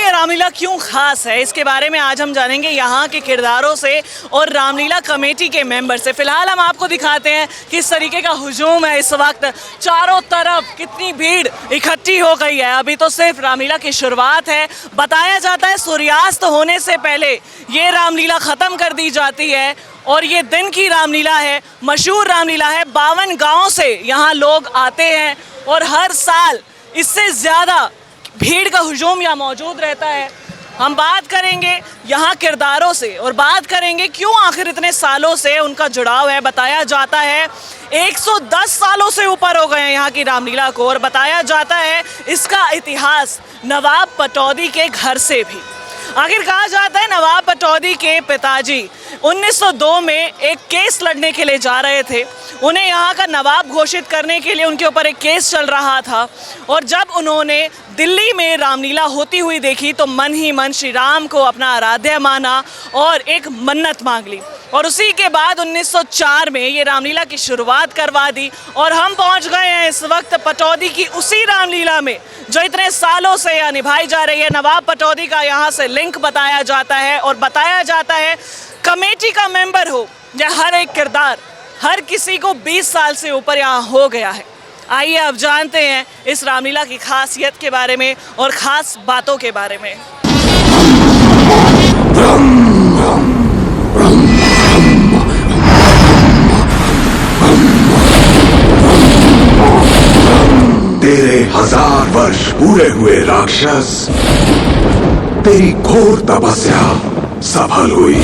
ये रामलीला क्यों खास है, इसके बारे में आज हम जानेंगे यहाँ के किरदारों से और रामलीला कमेटी के मेंबर से। फिलहाल हम आपको दिखाते हैं किस तरीके का हुजूम है इस वक्त, चारों तरफ कितनी भीड़ इकट्ठी हो गई है। अभी तो सिर्फ रामलीला की शुरुआत है। बताया जाता है सूर्यास्त होने से पहले ये रामलीला ख़त्म कर दी जाती है और ये दिन की रामलीला है, मशहूर रामलीला है। 52 गाँव से यहाँ लोग आते हैं और हर साल इससे ज़्यादा भीड़ का हुजूम यहाँ मौजूद रहता है। हम बात करेंगे यहाँ किरदारों से और बात करेंगे क्यों आखिर इतने सालों से उनका जुड़ाव है। बताया जाता है 110 सालों से ऊपर हो गए हैं यहाँ की रामलीला को, और बताया जाता है इसका इतिहास नवाब पटौदी के घर से भी। आखिर कहा जाता है नवाब पटौदी के पिताजी 1902 में एक केस लड़ने के लिए जा रहे थे। उन्हें यहाँ का नवाब घोषित करने के लिए उनके ऊपर एक केस चल रहा था, और जब उन्होंने दिल्ली में रामलीला होती हुई देखी तो मन ही मन श्री राम को अपना आराध्य माना और एक मन्नत मांग ली, और उसी के बाद 1904 में ये रामलीला की शुरुआत करवा दी। और हम पहुंच गए हैं इस वक्त पटौदी की उसी रामलीला में जो इतने सालों से यहाँ निभाई जा रही है। नवाब पटौदी का यहाँ से लिंक बताया जाता है, और बताया जाता है कमेटी का मेंबर हो या हर एक किरदार, हर किसी को 20 साल से ऊपर यहाँ हो गया है। आइए अब जानते हैं इस रामलीला की खासियत के बारे में और ख़ास बातों के बारे में। तेरे 1000 वर्ष पूरे हुए राक्षस, तेरी घोर तपस्या सफल हुई।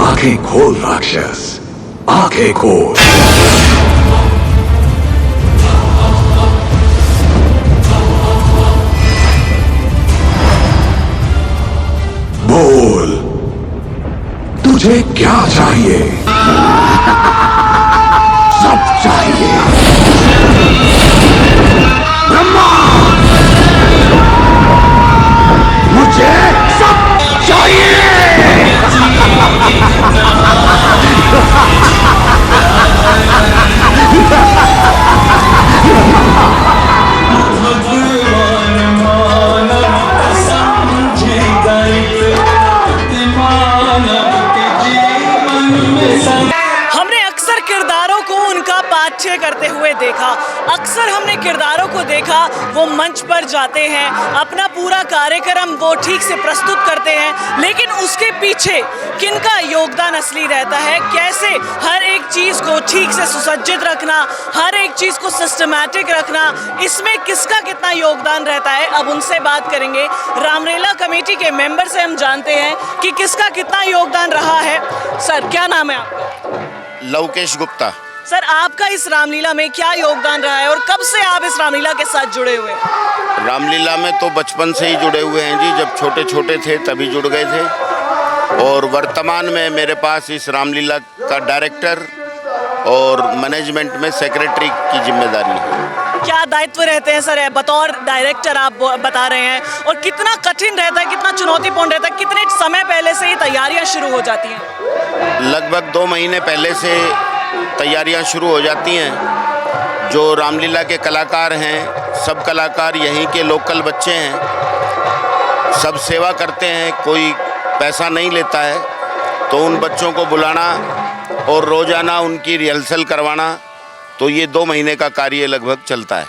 आंखें खोल राक्षस, आंखें खोल। बोल, तुझे क्या चाहिए? सब चाहिए। ब्रह्मा, मुझे सब चाहिए। हमने अक्सर किरदारों को उनका पाठ्य करते हुए देखा, अक्सर हमने किरदारों को देखा वो मंच पर जाते हैं, अपना पूरा कार्यक्रम वो ठीक से प्रस्तुत करते हैं, लेकिन उसके पीछे किनका योगदान असली रहता है, कैसे हर एक चीज़ को ठीक से सुसज्जित रखना, हर एक चीज़ को सिस्टमैटिक रखना, इसमें किसका कितना योगदान रहता है। अब उनसे बात करेंगे, रामलीला कमेटी के मेंबर से हम जानते हैं कि किसका कितना योगदान रहा है। सर, क्या नाम है आपका? लवकेश गुप्ता। सर, आपका इस रामलीला में क्या योगदान रहा है और कब से आप इस रामलीला के साथ जुड़े हुए हैं? रामलीला में तो बचपन से ही जुड़े हुए हैं जी, जब छोटे छोटे थे तभी जुड़ गए थे, और वर्तमान में मेरे पास इस रामलीला का डायरेक्टर और मैनेजमेंट में सेक्रेटरी की जिम्मेदारी है। क्या दायित्व रहते हैं सर बतौर डायरेक्टर, आप बता रहे हैं, और कितना कठिन रहता है, कितना चुनौतीपूर्ण रहता है, कितने समय पहले से ये तैयारियां शुरू हो जाती हैं? लगभग 2 महीने पहले से तैयारियां शुरू हो जाती हैं। जो रामलीला के कलाकार हैं, सब कलाकार यहीं के लोकल बच्चे हैं, सब सेवा करते हैं, कोई पैसा नहीं लेता है। तो उन बच्चों को बुलाना और रोज़ाना उनकी रिहर्सल करवाना, तो ये 2 महीने का कार्य लगभग चलता है।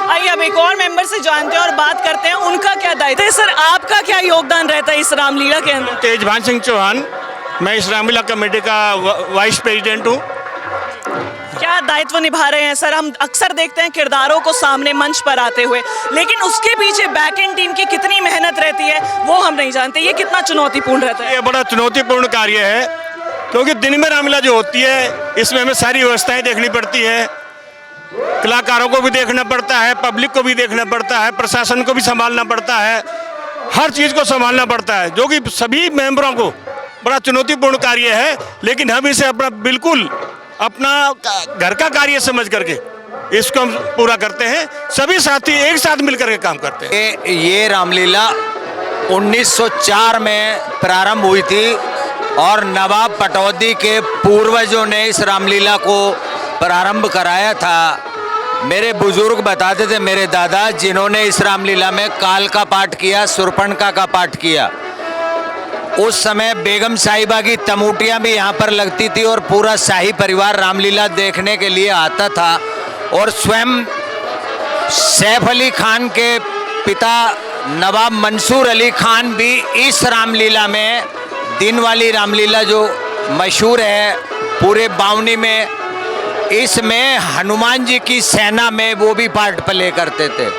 आइए अब एक और मेंबर से जानते हैं और बात करते हैं उनका क्या दायित्व है। सर, आपका क्या योगदान रहता है इस रामलीला के अंदर? तेजभान सिंह चौहान, मैं इस रामलीला कमेटी का वाइस प्रेसिडेंट हूँ। क्या दायित्व निभा रहे हैं सर? हम अक्सर देखते हैं किरदारों को सामने मंच पर आते हुए, लेकिन उसके पीछे बैक एंड टीम की कितनी मेहनत रहती है वो हम नहीं जानते। ये कितना चुनौतीपूर्ण रहता है? ये बड़ा चुनौतीपूर्ण कार्य है, क्योंकि दिन में रामलीला जो होती है इसमें हमें सारी व्यवस्थाएं देखनी पड़ती है, कलाकारों को भी देखना पड़ता है, पब्लिक को भी देखना पड़ता है, प्रशासन को भी संभालना पड़ता है, हर चीज़ को संभालना पड़ता है, जो कि सभी मेंबरों को बड़ा चुनौतीपूर्ण कार्य है। लेकिन हम इसे बिल्कुल अपना घर का कार्य समझ करके इसको हम पूरा करते हैं। सभी साथी एक साथ मिलकर के काम करते हैं। ये रामलीला 1904 में प्रारंभ हुई थी, और नवाब पटौदी के पूर्वजों ने इस रामलीला को प्रारंभ कराया था। मेरे बुजुर्ग बताते थे, मेरे दादा, जिन्होंने इस रामलीला में काल का पाठ किया, सुरपणखा का पाठ किया। उस समय बेगम साहिबा की तमूटियां भी यहाँ पर लगती थी और पूरा शाही परिवार रामलीला देखने के लिए आता था। और स्वयं सैफ अली खान के पिता नवाब मंसूर अली खान भी इस रामलीला में, दिन वाली रामलीला जो मशहूर है पूरे बावनी में, इसमें हनुमान जी की सेना में वो भी पार्ट प्ले करते थे।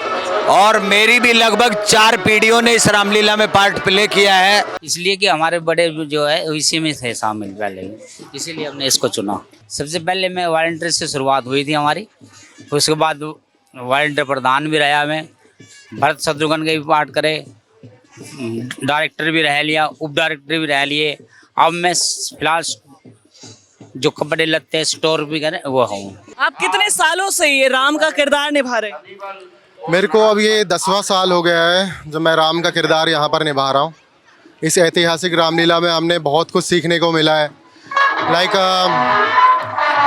और मेरी भी लगभग 4 पीढ़ियों ने इस रामलीला में पार्ट प्ले किया है। इसलिए कि हमारे बड़े जो है इसी में थे शामिल पहले, इसीलिए हमने इसको चुना। सबसे पहले मैं वॉलंटियर से शुरुआत हुई थी हमारी, उसके बाद वॉलंटियर प्रधान भी रहा मैं, भरत शत्रुघ्न के भी पार्ट करे, डायरेक्टर भी रह लिया, उप डायरेक्टर भी रह लिए। अब मैं फिलहाल जो कपड़े लगते हैं स्टोर भी करें वो हूँ। आप कितने सालों से ये राम का किरदार निभा रहे हैं? मेरे को अब ये 10वां साल हो गया है जब मैं राम का किरदार यहाँ पर निभा रहा हूँ। इस ऐतिहासिक रामलीला में हमने बहुत कुछ सीखने को मिला है।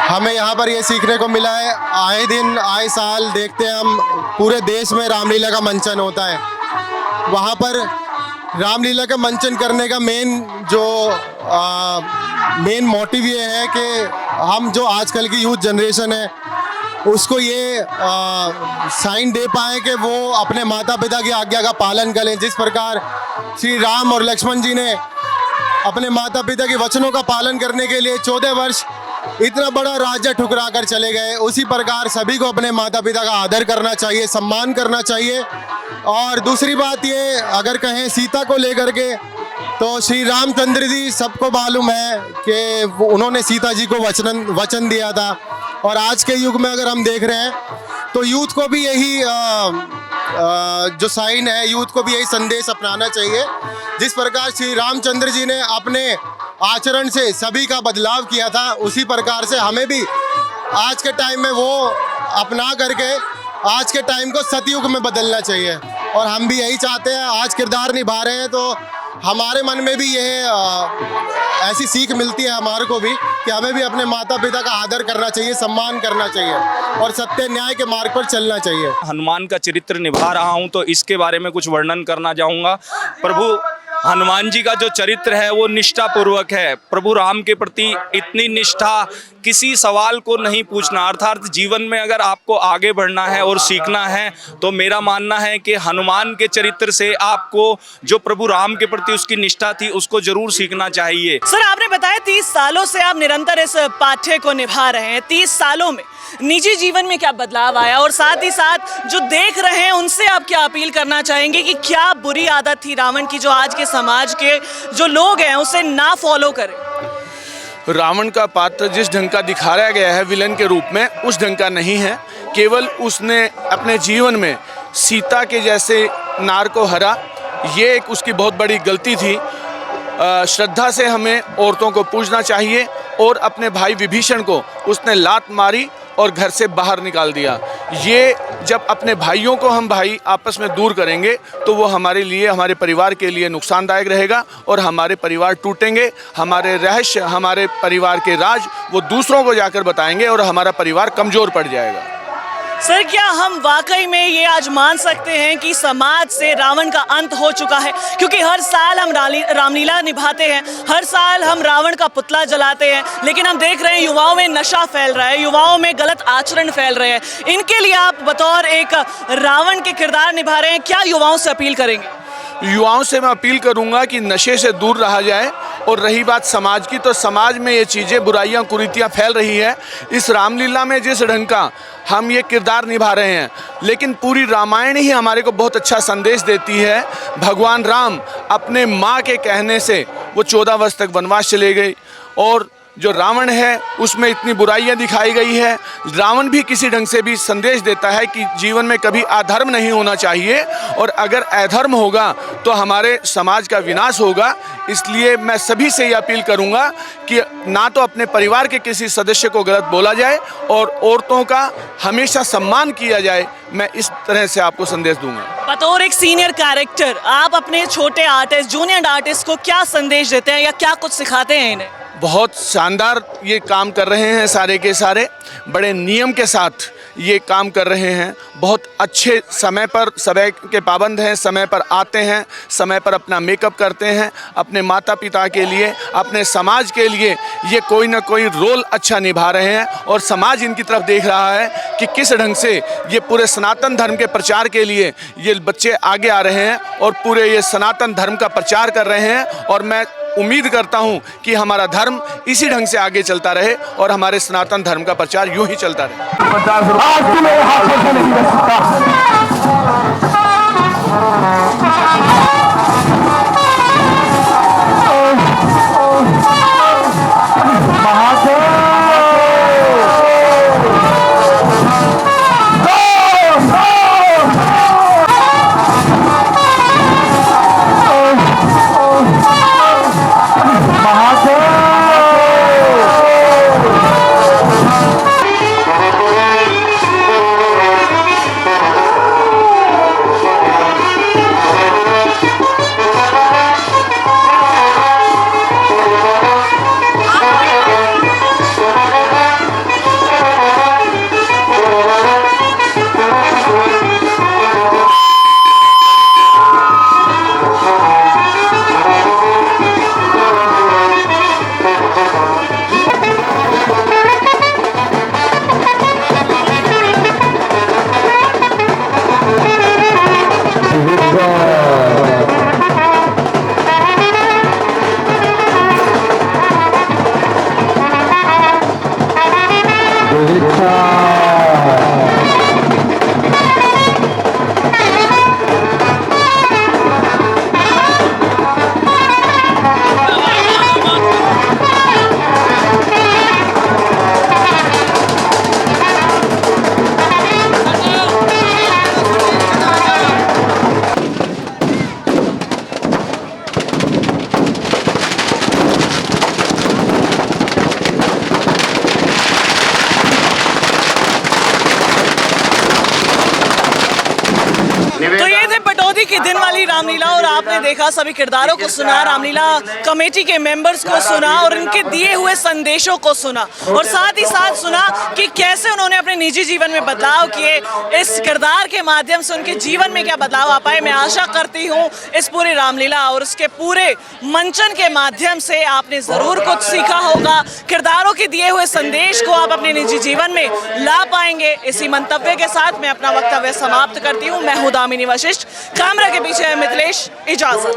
हमें यहाँ पर ये सीखने को मिला है, आए दिन आए साल देखते हैं हम, पूरे देश में रामलीला का मंचन होता है। वहाँ पर रामलीला का मंचन करने का मेन मोटिव ये है कि हम जो आजकल की यूथ जनरेशन है उसको ये साइन दे पाएँ कि वो अपने माता पिता की आज्ञा का पालन करें। जिस प्रकार श्री राम और लक्ष्मण जी ने अपने माता पिता के वचनों का पालन करने के लिए 14 वर्ष इतना बड़ा राज्य ठुकरा कर चले गए, उसी प्रकार सभी को अपने माता पिता का आदर करना चाहिए, सम्मान करना चाहिए। और दूसरी बात ये, अगर कहें सीता को लेकर के, तो श्री रामचंद्र जी सबको मालूम है कि उन्होंने सीता जी को वचन दिया था। और आज के युग में अगर हम देख रहे हैं तो यूथ को भी यही जो साइन है, यूथ को भी यही संदेश अपनाना चाहिए। जिस प्रकार श्री रामचंद्र जी ने अपने आचरण से सभी का बदलाव किया था, उसी प्रकार से हमें भी आज के टाइम में वो अपना करके आज के टाइम को सतयुग में बदलना चाहिए। और हम भी यही चाहते हैं, आज किरदार निभा रहे हैं तो हमारे मन में भी यह ऐसी सीख मिलती है हमारे को भी कि हमें भी अपने माता पिता का आदर करना चाहिए, सम्मान करना चाहिए और सत्य न्याय के मार्ग पर चलना चाहिए। हनुमान का चरित्र निभा रहा हूं तो इसके बारे में कुछ वर्णन करना चाहूँगा। प्रभु हनुमान जी का जो चरित्र है वो निष्ठा पूर्वक है। प्रभु राम के प्रति इतनी निष्ठा, किसी सवाल को नहीं पूछना। अर्थात जीवन में अगर आपको आगे बढ़ना है और सीखना है तो मेरा मानना है कि हनुमान के चरित्र से आपको जो प्रभु राम के प्रति उसकी निष्ठा थी उसको जरूर सीखना चाहिए। सर, आपने बताया 30 सालों से आप निरंतर इस पाठ्य को निभा रहे हैं। 30 सालों में निजी जीवन में क्या बदलाव आया, और साथ ही साथ जो देख रहे हैं उनसे आप क्या अपील करना चाहेंगे कि क्या बुरी आदत थी रावण की जो आज के समाज के जो लोग हैं उसे ना फॉलो करें? रावण का पात्र जिस ढंग का दिखाया गया है विलन के रूप में, उस ढंग का नहीं है। केवल उसने अपने जीवन में सीता के जैसे नार को हरा, ये एक उसकी बहुत बड़ी गलती थी। श्रद्धा से हमें औरतों को पूजना चाहिए। और अपने भाई विभीषण को उसने लात मारी और घर से बाहर निकाल दिया। ये जब अपने भाइयों को हम भाई आपस में दूर करेंगे तो वो हमारे लिए, हमारे परिवार के लिए नुकसानदायक रहेगा और हमारे परिवार टूटेंगे। हमारे रहस्य, हमारे परिवार के राज वो दूसरों को जाकर बताएंगे और हमारा परिवार कमज़ोर पड़ जाएगा। सर, क्या हम वाकई में ये आज मान सकते हैं कि समाज से रावण का अंत हो चुका है? क्योंकि हर साल हम रामलीला निभाते हैं, हर साल हम रावण का पुतला जलाते हैं, लेकिन हम देख रहे हैं युवाओं में नशा फैल रहा है, युवाओं में गलत आचरण फैल रहे हैं। इनके लिए आप बतौर एक रावण के किरदार निभा रहे हैं, क्या युवाओं से अपील करेंगे? युवाओं से मैं अपील करूंगा कि नशे से दूर रहा जाए। और रही बात समाज की, तो समाज में ये चीज़ें, बुराइयां, कुरीतियां फैल रही है। इस रामलीला में जिस ढंग का हम ये किरदार निभा रहे हैं, लेकिन पूरी रामायण ही हमारे को बहुत अच्छा संदेश देती है। भगवान राम अपने माँ के कहने से वो 14 वर्ष तक वनवास चले गए और जो रावण है उसमें इतनी बुराइयां दिखाई गई है। रावण भी किसी ढंग से भी संदेश देता है कि जीवन में कभी अधर्म नहीं होना चाहिए और अगर अधर्म होगा तो हमारे समाज का विनाश होगा। इसलिए मैं सभी से ये अपील करूंगा कि ना तो अपने परिवार के किसी सदस्य को गलत बोला जाए और औरतों का हमेशा सम्मान किया जाए। मैं इस तरह से आपको संदेश दूंगा। बतौर एक सीनियर कैरेक्टर आप अपने छोटे आर्टिस्ट, जूनियर आर्टिस्ट को क्या संदेश देते हैं या क्या कुछ सिखाते हैं इन्हें? बहुत शानदार ये काम कर रहे हैं सारे के सारे, बड़े नियम के साथ ये काम कर रहे हैं। बहुत अच्छे समय पर, समय के पाबंद हैं, समय पर आते हैं, समय पर अपना मेकअप करते हैं, अपने माता पिता के लिए, अपने समाज के लिए ये कोई ना कोई रोल अच्छा निभा रहे हैं। और समाज इनकी तरफ देख रहा है कि किस ढंग से ये पूरे सनातन धर्म के प्रचार के लिए ये बच्चे आगे आ रहे हैं और पूरे ये सनातन धर्म का प्रचार कर रहे हैं। और मैं उम्मीद करता हूं कि हमारा धर्म इसी ढंग से आगे चलता रहे और हमारे सनातन धर्म का प्रचार यूं ही चलता रहे। आज तू मेरे हाथों से नहीं बच सकता। तो ये थे पटौदी के दिन वाली रामलीला और आपने देखा, सभी किरदारों को सुना, रामलीला कमेटी के मेंबर्स को सुना और उनके दिए हुए संदेशों को सुना और साथ ही साथ सुना कि कैसे उन्होंने अपने निजी जीवन में बदलाव किए। इस किरदार के माध्यम से उनके जीवन में क्या बदलाव आ पाए। मैं आशा करती हूँ इस पूरी रामलीला और उसके पूरे मंचन के माध्यम से आपने ज़रूर कुछ सीखा होगा। किरदारों के दिए हुए संदेश को आप अपने निजी जीवन में ला पाएंगे। इसी मंतव्य के साथ मैं अपना वक्तव्य समाप्त करती हूँ। मैं हूँ दामिनी वशिष्ठ, कैमरा के पीछे है मिथिलेश। इजाजत।